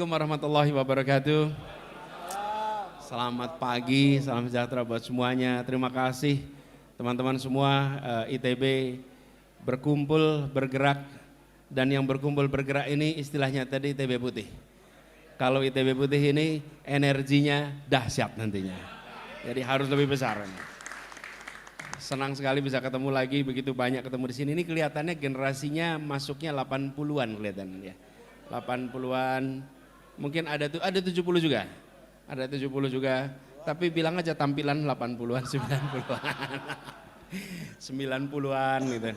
Assalamualaikum warahmatullahi wabarakatuh. Selamat pagi, salam sejahtera buat semuanya. Terima kasih teman-teman semua ITB berkumpul, bergerak, dan yang berkumpul bergerak ini istilahnya tadi ITB Putih. Kalau ITB Putih ini energinya dahsyat nantinya, jadi harus lebih besar. Senang sekali bisa ketemu lagi, begitu banyak ketemu di sini. Ini kelihatannya generasinya masuknya 80-an kelihatannya ya. 80-an, mungkin ada 70 juga. Ada 70 juga, tapi bilang aja tampilan 80-an, 90-an. 90-an gitu.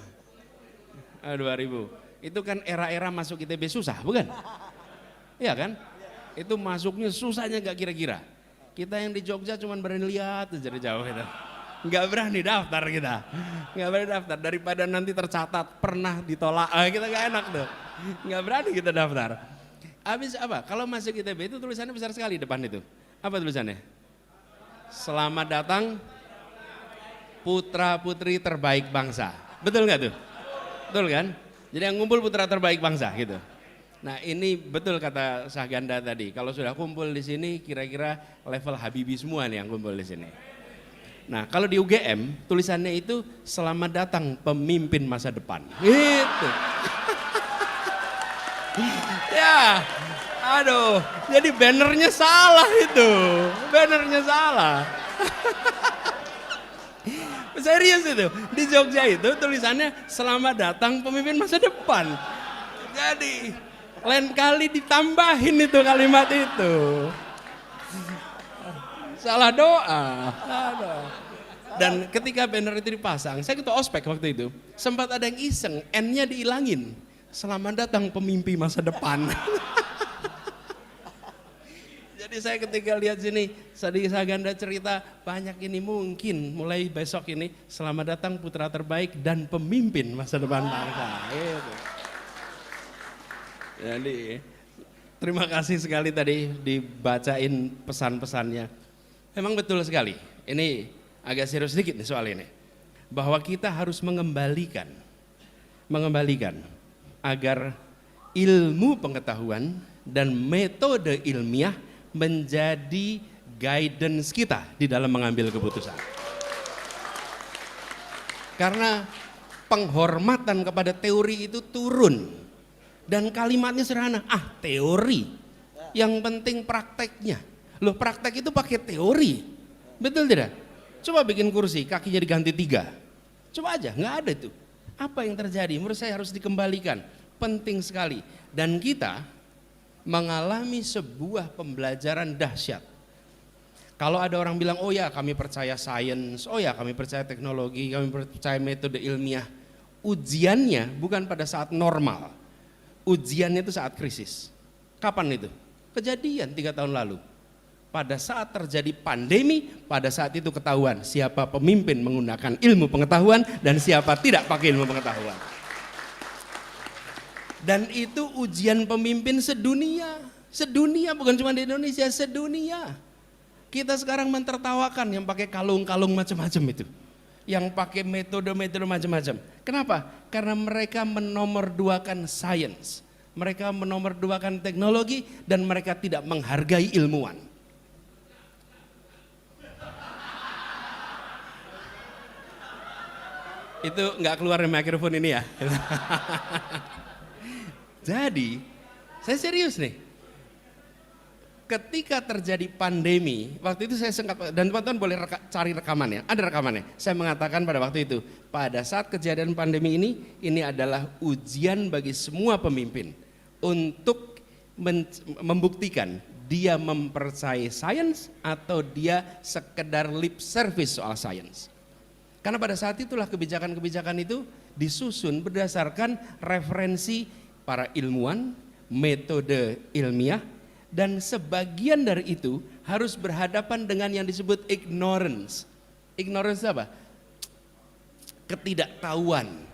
2000. Itu kan era-era masuk ITB susah, bukan? Iya kan? Itu masuknya susahnya gak kira-kira. Kita yang di Jogja cuma berani lihat dari jauh gitu. Nggak berani daftar kita, nggak berani daftar, daripada nanti tercatat pernah ditolak, kita nggak enak tuh, nggak berani kita daftar. Habis apa? Kalau masuk ITB itu tulisannya besar sekali depan itu. Apa tulisannya? Selamat datang putra putri terbaik bangsa. Betul nggak tuh? Betul kan? Jadi yang ngumpul putra terbaik bangsa gitu. Nah ini betul kata Syahganda tadi. Kalau sudah kumpul di sini, kira-kira level Habibie semua nih yang kumpul di sini. Nah kalau di UGM tulisannya itu selamat datang pemimpin masa depan. Gitu. Ya, aduh, jadi bannernya salah itu, bannernya salah. Serius itu, di Jogja itu tulisannya selamat datang pemimpin masa depan. Jadi lain kali ditambahin itu kalimat itu. Salah doa. Dan ketika banner itu dipasang, saya ketua ospek waktu itu, sempat ada yang iseng, N-nya diilangin. Selamat datang pemimpi masa depan. Jadi saya ketika lihat sini, tadi Syahganda cerita, banyak ini mungkin mulai besok ini, selamat datang putra terbaik dan pemimpin masa depan bangsa. Gitu. Jadi terima kasih sekali tadi dibacain pesan-pesannya. Memang betul sekali, ini agak serius sedikit nih soal ini. Bahwa kita harus mengembalikan agar ilmu pengetahuan dan metode ilmiah menjadi guidance kita di dalam mengambil keputusan. Karena penghormatan kepada teori itu turun. Dan kalimatnya sederhana, teori, yang penting prakteknya. Loh praktek itu pakai teori, betul tidak? Coba bikin kursi, kakinya diganti 3. Coba aja, nggak ada itu. Apa yang terjadi? Menurut saya harus dikembalikan. Penting sekali. Dan kita mengalami sebuah pembelajaran dahsyat. Kalau ada orang bilang, oh ya kami percaya sains, oh ya kami percaya teknologi, kami percaya metode ilmiah. Ujiannya bukan pada saat normal. Ujiannya itu saat krisis. Kapan itu? Kejadian 3 tahun lalu. Pada saat terjadi pandemi, pada saat itu ketahuan siapa pemimpin menggunakan ilmu pengetahuan dan siapa tidak pakai ilmu pengetahuan. Dan itu ujian pemimpin sedunia. Sedunia, bukan cuma di Indonesia, sedunia. Kita sekarang mentertawakan yang pakai kalung-kalung macam-macam itu. Yang pakai metode-metode macam-macam. Kenapa? Karena mereka menomorduakan sains. Mereka menomorduakan teknologi dan mereka tidak menghargai ilmuwan. Itu nggak keluar dari mikrofon ini ya. Jadi, saya serius nih. Ketika terjadi pandemi, waktu itu saya sengkap, dan teman-teman boleh cari rekamannya, ada rekamannya. Saya mengatakan pada waktu itu, pada saat kejadian pandemi ini adalah ujian bagi semua pemimpin untuk membuktikan dia mempercayai sains atau dia sekedar lip service soal sains. Karena pada saat itulah kebijakan-kebijakan itu disusun berdasarkan referensi para ilmuwan, metode ilmiah, dan sebagian dari itu harus berhadapan dengan yang disebut ignorance. Ignorance apa? Ketidaktahuan.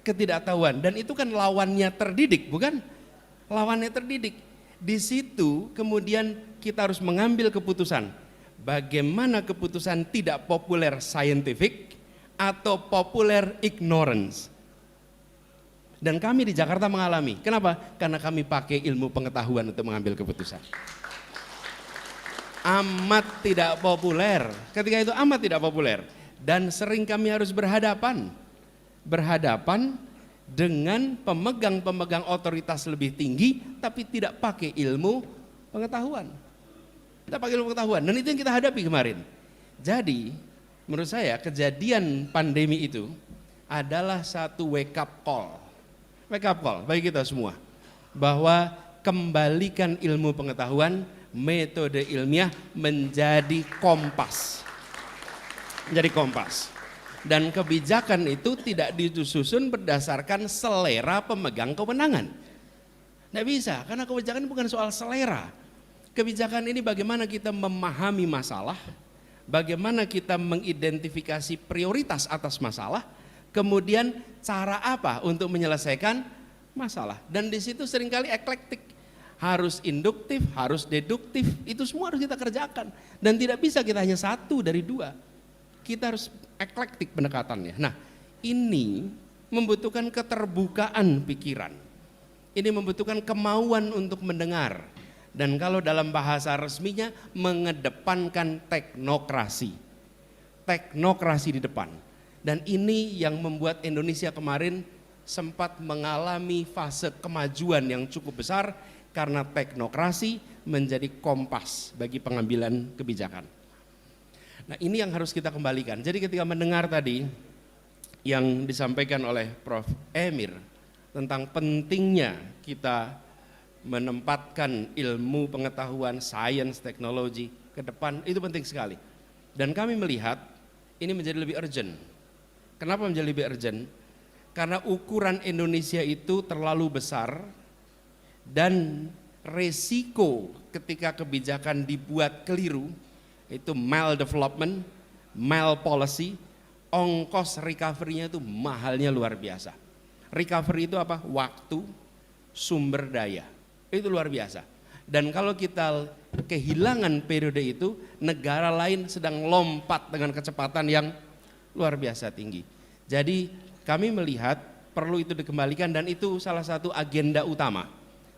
Ketidaktahuan, dan itu kan lawannya terdidik, bukan? Lawannya terdidik. Di situ kemudian kita harus mengambil keputusan. Bagaimana keputusan tidak populer scientific atau populer ignorance. Dan kami di Jakarta mengalami. Kenapa? Karena kami pakai ilmu pengetahuan untuk mengambil keputusan. Amat tidak populer. Ketika itu amat tidak populer. Dan sering kami harus berhadapan dengan pemegang-pemegang otoritas lebih tinggi, tapi tidak pakai ilmu pengetahuan. Tidak pakai ilmu pengetahuan. Dan itu yang kita hadapi kemarin. Jadi, menurut saya kejadian pandemi itu adalah satu wake up call bagi kita semua, bahwa kembalikan ilmu pengetahuan, metode ilmiah menjadi kompas. Dan kebijakan itu tidak disusun berdasarkan selera pemegang kewenangan. Tidak bisa, karena kebijakan bukan soal selera. Kebijakan ini bagaimana kita memahami masalah, bagaimana kita mengidentifikasi prioritas atas masalah, kemudian cara apa untuk menyelesaikan masalah. Dan di situ seringkali eklektik, harus induktif, harus deduktif, itu semua harus kita kerjakan. Dan tidak bisa kita hanya satu dari dua, kita harus eklektik pendekatannya. Nah, ini membutuhkan keterbukaan pikiran, ini membutuhkan kemauan untuk mendengar, dan kalau dalam bahasa resminya mengedepankan teknokrasi di depan. Dan ini yang membuat Indonesia kemarin sempat mengalami fase kemajuan yang cukup besar, karena teknokrasi menjadi kompas bagi pengambilan kebijakan. Nah, ini yang harus kita kembalikan. Jadi ketika mendengar tadi yang disampaikan oleh Prof. Emir tentang pentingnya kita menempatkan ilmu pengetahuan, sains, teknologi ke depan, itu penting sekali. Dan kami melihat ini menjadi lebih urgent. Kenapa menjadi lebih urgent? Karena ukuran Indonesia itu terlalu besar, dan resiko ketika kebijakan dibuat keliru itu maldevelopment, malpolicy, ongkos recovery-nya itu mahalnya luar biasa. Recovery itu apa? Waktu, sumber daya, itu luar biasa. Dan kalau kita kehilangan periode itu, negara lain sedang lompat dengan kecepatan yang luar biasa tinggi. Jadi kami melihat perlu itu dikembalikan, dan itu salah satu agenda utama.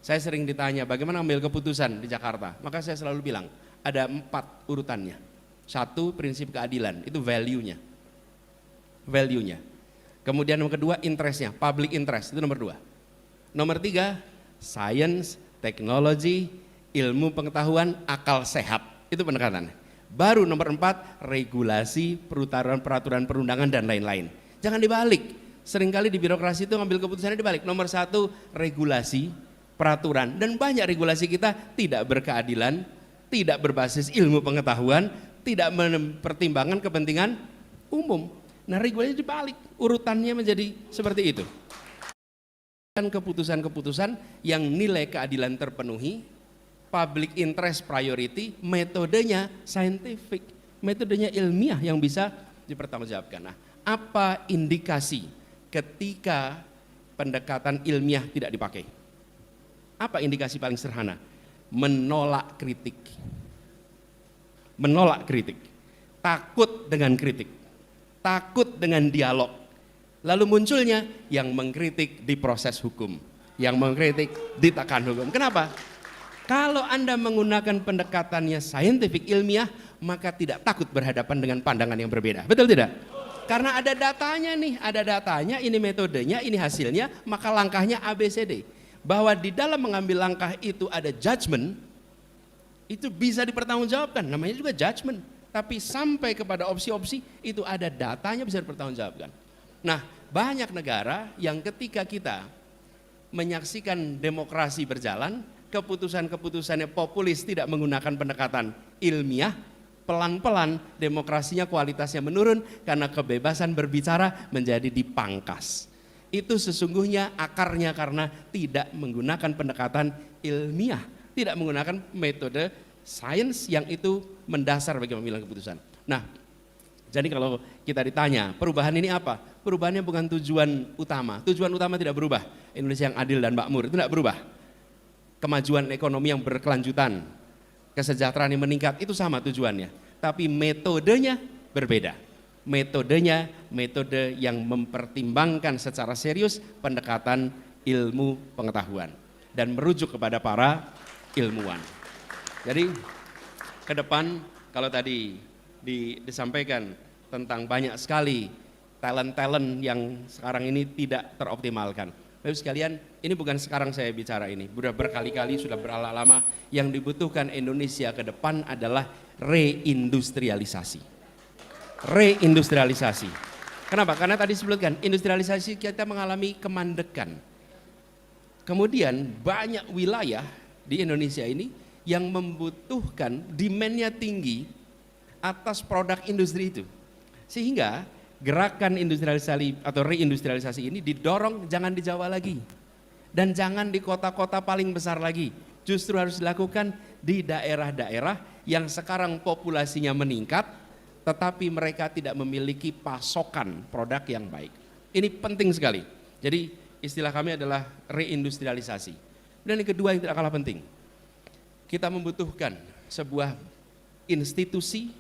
Saya sering ditanya bagaimana ambil keputusan di Jakarta, maka saya selalu bilang ada 4 urutannya. 1, prinsip keadilan, itu value-nya. Kemudian nomor kedua, interest-nya, public interest, itu nomor 2. Nomor 3, science, teknologi, ilmu pengetahuan, akal sehat, itu pendekatannya. Baru nomor 4, regulasi, peraturan perundangan dan lain-lain. Jangan dibalik. Seringkali di birokrasi itu ngambil keputusannya dibalik. Nomor 1, regulasi, peraturan, dan banyak regulasi kita tidak berkeadilan, tidak berbasis ilmu pengetahuan, tidak mempertimbangkan kepentingan umum. Nah, regulasi dibalik, urutannya menjadi seperti itu. Dan keputusan-keputusan yang nilai keadilan terpenuhi, public interest priority, metodenya scientific, metodenya ilmiah yang bisa dipertanggungjawabkan. Nah, apa indikasi ketika pendekatan ilmiah tidak dipakai? Apa indikasi paling sederhana? Menolak kritik, takut dengan kritik, takut dengan dialog. Lalu munculnya yang mengkritik di proses hukum, yang mengkritik ditekan hukum. Kenapa? Kalau Anda menggunakan pendekatannya saintifik ilmiah, maka tidak takut berhadapan dengan pandangan yang berbeda. Betul tidak? Karena ada datanya nih, ini metodenya, ini hasilnya, maka langkahnya ABCD. Bahwa di dalam mengambil langkah itu ada judgment, itu bisa dipertanggungjawabkan, namanya juga judgment. Tapi sampai kepada opsi-opsi, itu ada datanya bisa dipertanggungjawabkan. Nah, banyak negara yang ketika kita menyaksikan demokrasi berjalan, keputusan-keputusannya populis, tidak menggunakan pendekatan ilmiah, pelan-pelan demokrasinya kualitasnya menurun karena kebebasan berbicara menjadi dipangkas. Itu sesungguhnya akarnya karena tidak menggunakan pendekatan ilmiah, tidak menggunakan metode sains yang itu mendasar bagi mengambil keputusan. Nah, jadi kalau kita ditanya perubahan ini apa? Perubahannya bukan tujuan utama. Tujuan utama tidak berubah. Indonesia yang adil dan makmur itu tidak berubah. Kemajuan ekonomi yang berkelanjutan, kesejahteraan yang meningkat, itu sama tujuannya. Tapi metodenya berbeda. metodenya metode yang mempertimbangkan secara serius pendekatan ilmu pengetahuan dan merujuk kepada para ilmuwan. Jadi ke depan kalau tadi disampaikan tentang banyak sekali talent-talent yang sekarang ini tidak teroptimalkan. Bapak sekalian, ini bukan sekarang saya bicara ini, sudah berkali-kali, sudah berlama-lama. Yang dibutuhkan Indonesia ke depan adalah reindustrialisasi. Reindustrialisasi. Kenapa? Karena tadi disebutkan, industrialisasi kita mengalami kemandekan. Kemudian banyak wilayah di Indonesia ini yang membutuhkan demand-nya tinggi atas produk industri itu. Sehingga gerakan industrialisasi atau reindustrialisasi ini didorong jangan di Jawa lagi dan jangan di kota-kota paling besar lagi, justru harus dilakukan di daerah-daerah yang sekarang populasinya meningkat tetapi mereka tidak memiliki pasokan produk yang baik. Ini penting sekali. Jadi istilah kami adalah reindustrialisasi. Dan yang kedua yang tidak kalah penting, kita membutuhkan sebuah institusi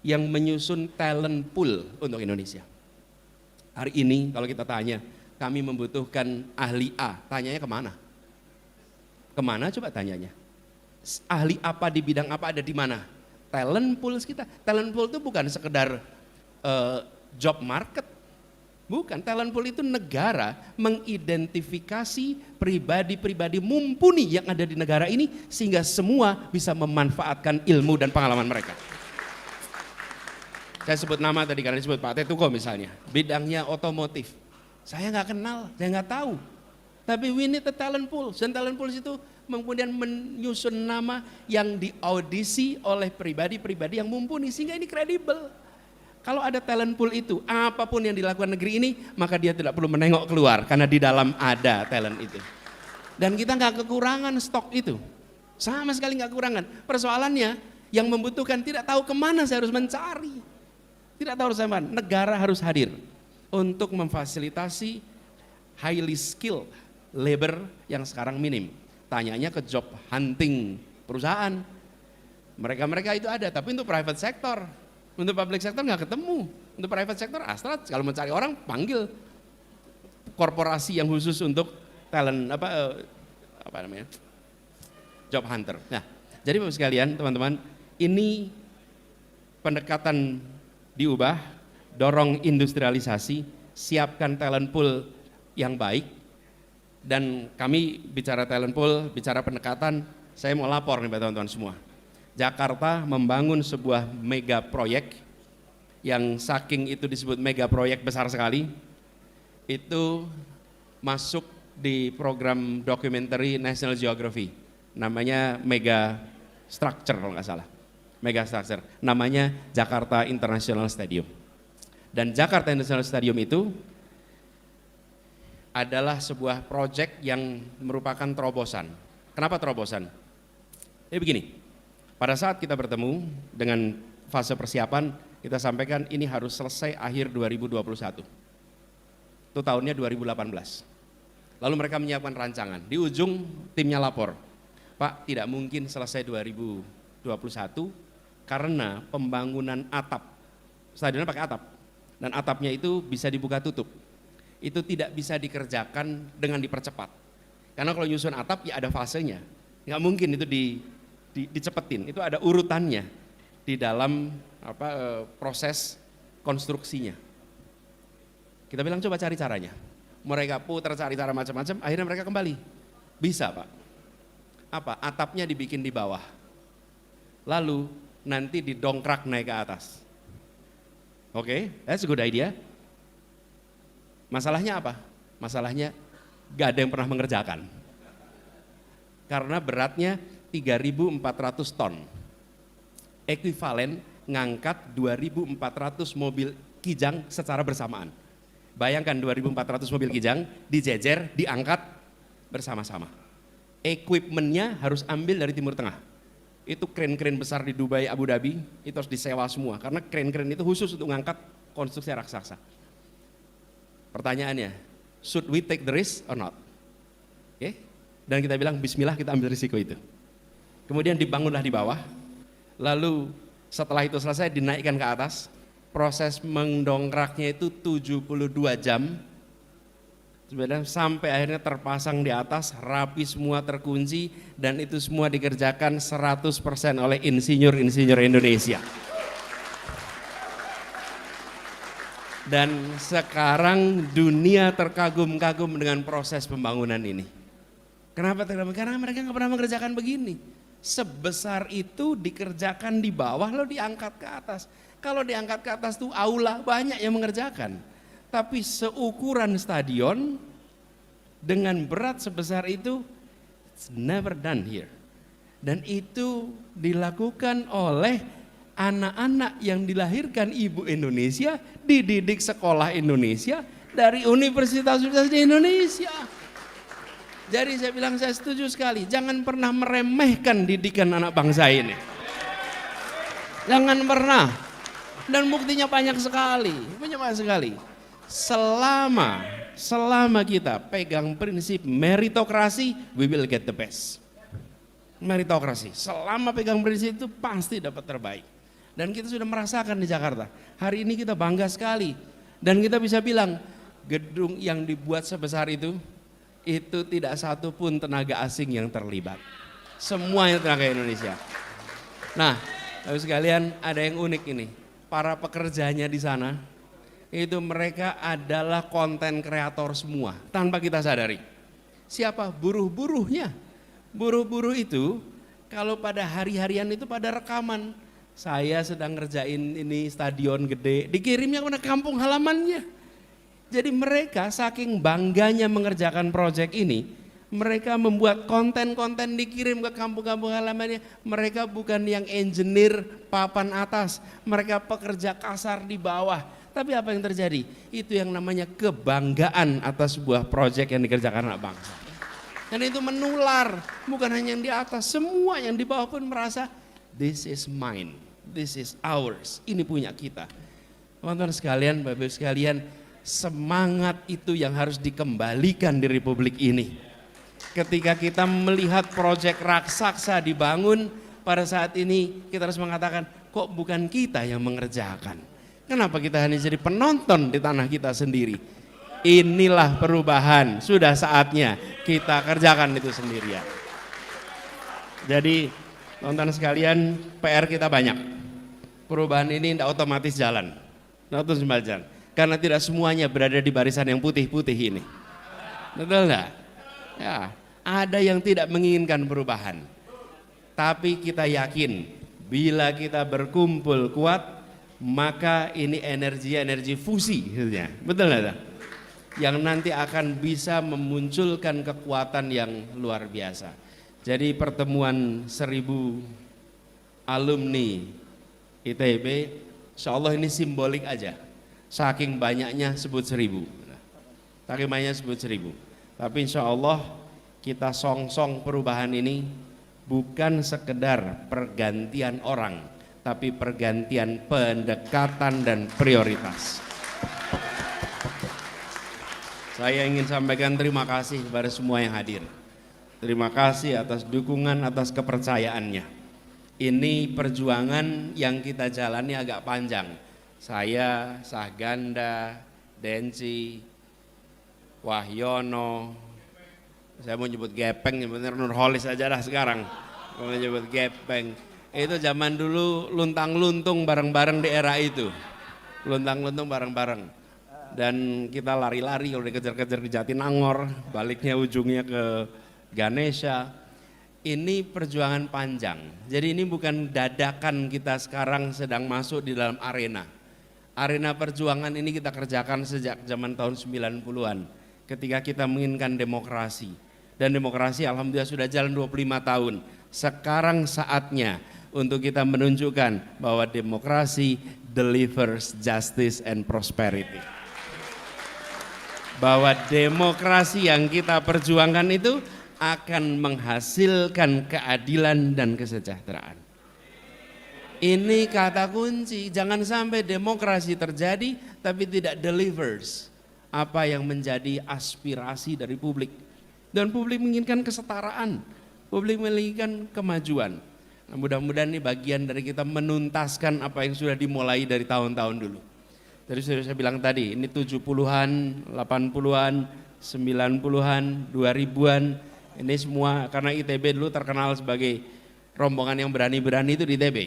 yang menyusun talent pool untuk Indonesia. Hari ini kalau kita tanya, kami membutuhkan ahli A, tanyanya kemana? Kemana coba tanyanya? Ahli apa di bidang apa ada di mana? Talent pool kita. Talent pool itu bukan sekedar job market. Bukan, talent pool itu negara mengidentifikasi pribadi-pribadi mumpuni yang ada di negara ini sehingga semua bisa memanfaatkan ilmu dan pengalaman mereka. Saya sebut nama tadi karena disebut Pak Tetuko misalnya, bidangnya otomotif. Saya nggak kenal, saya nggak tahu. Tapi we need a talent pool. Dan talent pool itu kemudian menyusun nama yang diaudisi oleh pribadi-pribadi yang mumpuni sehingga ini kredibel. Kalau ada talent pool itu, apapun yang dilakukan negeri ini, maka dia tidak perlu menengok keluar karena di dalam ada talent itu. Dan kita nggak kekurangan stok itu, sama sekali nggak kekurangan. Persoalannya yang membutuhkan tidak tahu kemana saya harus mencari. Tidak tahu harus mana, negara harus hadir untuk memfasilitasi highly skilled labor yang sekarang minim. Tanyanya ke job hunting perusahaan, mereka itu ada, tapi untuk private sector, untuk public sector nggak ketemu. Untuk private sector Astra kalau mencari orang panggil korporasi yang khusus untuk talent apa namanya job hunter. Nah, jadi Bapak sekalian, teman-teman, ini pendekatan diubah, dorong industrialisasi, siapkan talent pool yang baik. Dan kami bicara talent pool, bicara pendekatan, saya mau lapor nih teman-teman semua. Jakarta membangun sebuah mega proyek yang saking itu disebut mega proyek besar sekali, itu masuk di program dokumenter National Geography, namanya Mega Structure kalau nggak salah. Mega structure, namanya Jakarta International Stadium. Dan Jakarta International Stadium itu adalah sebuah proyek yang merupakan terobosan. Kenapa terobosan? Jadi begini, pada saat kita bertemu dengan fase persiapan, kita sampaikan ini harus selesai akhir 2021. Itu tahunnya 2018. Lalu mereka menyiapkan rancangan, di ujung timnya lapor, Pak tidak mungkin selesai 2021, karena pembangunan atap, stadionnya pakai atap, dan atapnya itu bisa dibuka tutup, itu tidak bisa dikerjakan dengan dipercepat, karena kalau nyusun atap ya ada fasenya, nggak mungkin itu dicepetin, itu ada urutannya di dalam proses konstruksinya. Kita bilang coba cari caranya, mereka putar cari cara macam-macam, akhirnya mereka kembali, bisa Pak, atapnya dibikin di bawah, lalu nanti didongkrak naik ke atas. Oke, that's a good idea. Masalahnya apa? Masalahnya gak ada yang pernah mengerjakan. Karena beratnya 3.400 ton. Ekuivalen ngangkat 2.400 mobil Kijang secara bersamaan. Bayangkan 2.400 mobil Kijang dijejer, diangkat bersama-sama. Equipmentnya harus ambil dari Timur Tengah. Itu kren-kren besar di Dubai, Abu Dhabi, itu harus disewa semua karena kren-kren itu khusus untuk mengangkat konstruksi raksasa. Pertanyaannya, should we take the risk or not? Oke? Dan kita bilang bismillah, kita ambil risiko itu. Kemudian dibangunlah di bawah, lalu setelah itu selesai dinaikkan ke atas, proses mendongkraknya itu 72 jam. Sebenarnya sampai akhirnya terpasang di atas, rapi semua, terkunci, dan itu semua dikerjakan 100% oleh insinyur-insinyur Indonesia. Dan sekarang dunia terkagum-kagum dengan proses pembangunan ini. Kenapa terkagum? Karena mereka nggak pernah mengerjakan begini. Sebesar itu dikerjakan di bawah, lalu diangkat ke atas. Kalau diangkat ke atas tuh aula banyak yang mengerjakan. Tapi seukuran stadion dengan berat sebesar itu, it's never done here. Dan itu dilakukan oleh anak-anak yang dilahirkan ibu Indonesia, dididik sekolah Indonesia dari universitas-universitas di Indonesia. Jadi saya bilang saya setuju sekali, jangan pernah meremehkan didikan anak bangsa ini. Jangan pernah. Dan buktinya banyak sekali, Selama kita pegang prinsip meritokrasi, we will get the best. Meritokrasi, selama pegang prinsip itu pasti dapat terbaik. Dan kita sudah merasakan di Jakarta. Hari ini kita bangga sekali. Dan kita bisa bilang, gedung yang dibuat sebesar itu tidak satu pun tenaga asing yang terlibat. Semuanya tenaga Indonesia. Nah, Bapak sekalian, ada yang unik ini. Para pekerjanya di sana, itu mereka adalah konten kreator semua, tanpa kita sadari. Siapa? Buruh-buruhnya. Buruh-buruh itu, kalau pada hari-harian itu pada rekaman. Saya sedang ngerjain ini stadion gede, dikirimnya ke kampung halamannya. Jadi mereka saking bangganya mengerjakan proyek ini, mereka membuat konten-konten dikirim ke kampung-kampung halamannya. Mereka bukan yang engineer papan atas, mereka pekerja kasar di bawah. Tapi apa yang terjadi? Itu yang namanya kebanggaan atas sebuah proyek yang dikerjakan anak bangsa. Dan itu menular, bukan hanya yang di atas, semua yang di bawah pun merasa this is mine, this is ours, ini punya kita. Teman-teman sekalian, Bapak-Ibu sekalian, semangat itu yang harus dikembalikan di Republik ini. Ketika kita melihat proyek raksasa dibangun, pada saat ini kita harus mengatakan, kok bukan kita yang mengerjakan? Kenapa kita hanya jadi penonton di tanah kita sendiri? Inilah perubahan, sudah saatnya kita kerjakan itu sendirian. Jadi teman-teman sekalian, PR kita banyak. Perubahan ini tidak otomatis jalan, karena tidak semuanya berada di barisan yang putih-putih ini. Betul enggak? Ya, ada yang tidak menginginkan perubahan. Tapi kita yakin bila kita berkumpul kuat, maka ini energi fusi, betul nggak? Yang nanti akan bisa memunculkan kekuatan yang luar biasa. Jadi pertemuan 1000 alumni ITB, insya Allah ini simbolik aja. Saking banyaknya sebut 1000. Saking banyaknya sebut 1000. Tapi insya Allah kita song-song perubahan ini bukan sekedar pergantian orang, tapi pergantian pendekatan dan prioritas. Saya ingin sampaikan terima kasih kepada semua yang hadir. Terima kasih atas dukungan, atas kepercayaannya. Ini perjuangan yang kita jalani agak panjang. Saya, Sahganda, Denci, Wahyono, saya mau nyebut Gepeng, nyebutnya Nurholis aja dah sekarang. Mau nyebut Gepeng. Itu zaman dulu luntang-luntung bareng-bareng di era itu. Luntang-luntung bareng-bareng. Dan kita lari-lari kalau dikejar-kejar di Jatinangor, baliknya ujungnya ke Ganesha. Ini perjuangan panjang. Jadi ini bukan dadakan kita sekarang sedang masuk di dalam arena. Arena perjuangan ini kita kerjakan sejak zaman tahun 90-an. Ketika kita menginginkan demokrasi. Dan demokrasi alhamdulillah sudah jalan 25 tahun. Sekarang saatnya untuk kita menunjukkan bahwa demokrasi delivers justice and prosperity. Bahwa demokrasi yang kita perjuangkan itu akan menghasilkan keadilan dan kesejahteraan. Ini kata kunci, jangan sampai demokrasi terjadi tapi tidak delivers apa yang menjadi aspirasi dari publik. Dan publik menginginkan kesetaraan, publik menginginkan kemajuan. Nah, mudah-mudahan ini bagian dari kita menuntaskan apa yang sudah dimulai dari tahun-tahun dulu. Jadi sudah saya bilang tadi, ini 70-an, 80-an, 90-an, 2000-an, ini semua karena ITB dulu terkenal sebagai rombongan yang berani-berani itu di ITB.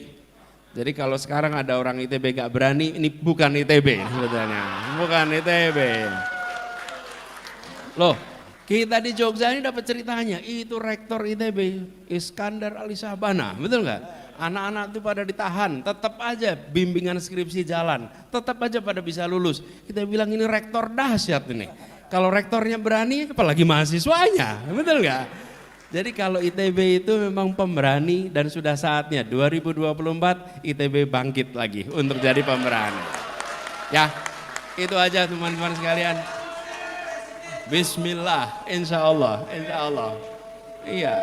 Jadi kalau sekarang ada orang ITB gak berani, ini bukan ITB sebetulnya, bukan ITB. Loh, kita di Jogja ini dapat ceritanya, itu rektor ITB, Iskandar Ali Sabana, betul nggak? Anak-anak itu pada ditahan, tetap aja bimbingan skripsi jalan, tetap aja pada bisa lulus. Kita bilang ini rektor dahsyat ini. Kalau rektornya berani, apalagi mahasiswanya, betul nggak? Jadi kalau ITB itu memang pemberani dan sudah saatnya 2024 ITB bangkit lagi untuk jadi pemberani. Ya, itu aja teman-teman sekalian. Bismillah, insya Allah, insya Allah. Iya.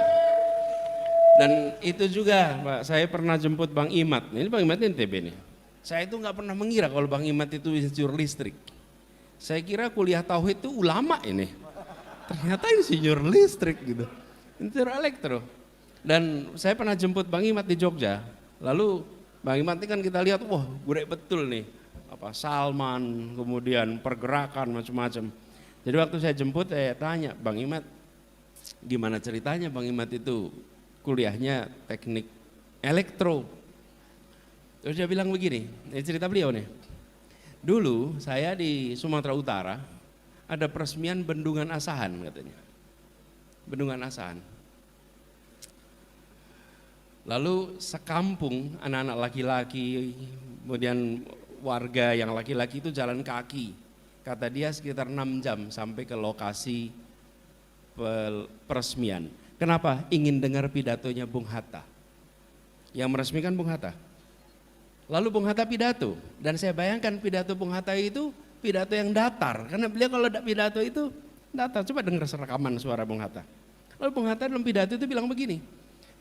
Dan itu juga Pak, saya pernah jemput Bang Imat. Ini Bang Imat ini ITB nih. Saya itu nggak pernah mengira kalau Bang Imat itu insinyur listrik. Saya kira kuliah tauhid itu ulama ini. Ternyata insinyur listrik gitu. Insinyur elektro. Dan saya pernah jemput Bang Imat di Jogja. Lalu Bang Imat ini kan kita lihat, wah gurek betul nih. Apa Salman, kemudian pergerakan macam-macam. Jadi waktu saya jemput saya tanya, Bang Imat, gimana ceritanya Bang Imat itu kuliahnya teknik elektro. Terus dia bilang begini, ini cerita beliau nih. Dulu saya di Sumatera Utara ada peresmian Bendungan Asahan katanya. Bendungan Asahan. Lalu sekampung anak-anak laki-laki, kemudian warga yang laki-laki itu jalan kaki. Kata dia sekitar 6 jam sampai ke lokasi peresmian. Kenapa? Ingin dengar pidatonya Bung Hatta. Yang meresmikan Bung Hatta. Lalu Bung Hatta pidato. Dan saya bayangkan pidato Bung Hatta itu pidato yang datar. Karena beliau kalau pidato itu datar. Coba dengar rekaman suara Bung Hatta. Lalu Bung Hatta dalam pidato itu bilang begini.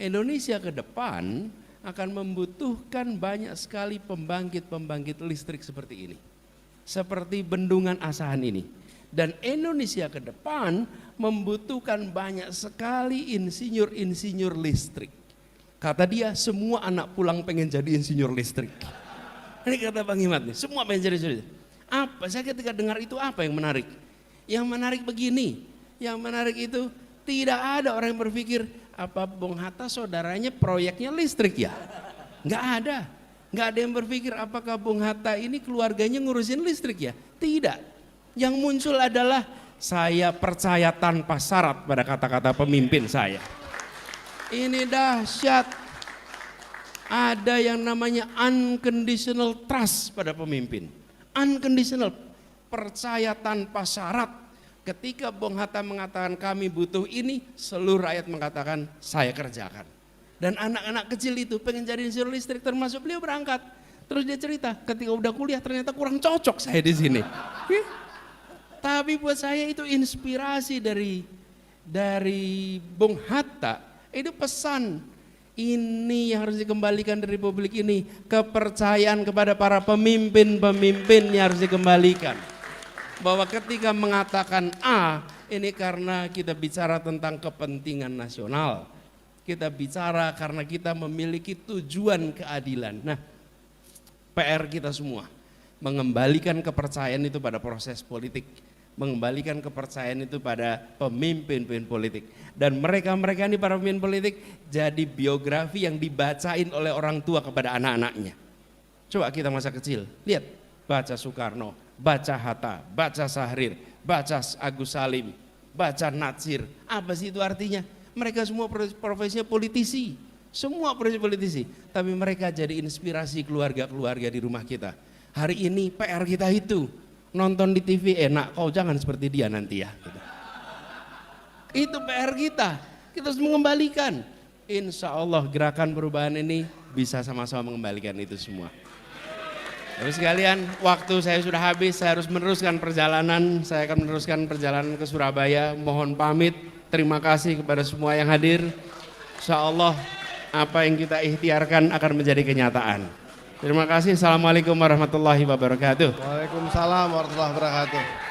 Indonesia ke depan akan membutuhkan banyak sekali pembangkit-pembangkit listrik seperti ini. Seperti Bendungan Asahan ini. Dan Indonesia ke depan membutuhkan banyak sekali insinyur-insinyur listrik. Kata dia, semua anak pulang pengen jadi insinyur listrik. Ini kata Bang Imat nih, semua pengen jadi insinyur listrik. Apa? Saya ketika dengar itu apa yang menarik? Yang menarik begini, yang menarik itu tidak ada orang yang berpikir, apa Bung Hatta saudaranya proyeknya listrik ya? Nggak ada. Nggak ada yang berpikir apakah Bung Hatta ini keluarganya ngurusin listrik ya? Tidak. Yang muncul adalah saya percaya tanpa syarat pada kata-kata pemimpin saya. Ini dahsyat. Ada yang namanya unconditional trust pada pemimpin. Unconditional, percaya tanpa syarat. Ketika Bung Hatta mengatakan kami butuh ini, seluruh rakyat mengatakan saya kerjakan. Dan anak-anak kecil itu pengen jadi insinyur listrik, termasuk beliau berangkat. Terus dia cerita, ketika udah kuliah ternyata kurang cocok saya di sini. Tapi buat saya itu inspirasi dari Bung Hatta. Itu pesan ini yang harus dikembalikan dari Republik ini. Kepercayaan kepada para pemimpin-pemimpinnya harus dikembalikan. Bahwa ketika mengatakan A, ini karena kita bicara tentang kepentingan nasional. Kita bicara karena kita memiliki tujuan keadilan. Nah, PR kita semua mengembalikan kepercayaan itu pada proses politik, mengembalikan kepercayaan itu pada pemimpin-pemimpin politik. Dan mereka-mereka ini para pemimpin politik jadi biografi yang dibacain oleh orang tua kepada anak-anaknya. Coba kita masa kecil, lihat, baca Soekarno, baca Hatta, baca Syahrir, baca Agus Salim, baca Natsir. Apa sih itu artinya? Mereka semua profesinya politisi, semua profesi politisi. Tapi mereka jadi inspirasi keluarga-keluarga di rumah kita. Hari ini PR kita itu, nonton di TV enak, kau jangan seperti dia nanti ya. Itu PR kita harus mengembalikan. Insya Allah gerakan perubahan ini bisa sama-sama mengembalikan itu semua. Terus sekalian, waktu saya sudah habis, saya harus meneruskan perjalanan. Saya akan meneruskan perjalanan ke Surabaya. Mohon pamit, terima kasih kepada semua yang hadir. Insya Allah apa yang kita ikhtiarkan akan menjadi kenyataan. Terima kasih. Assalamualaikum warahmatullahi wabarakatuh. Waalaikumsalam warahmatullahi wabarakatuh.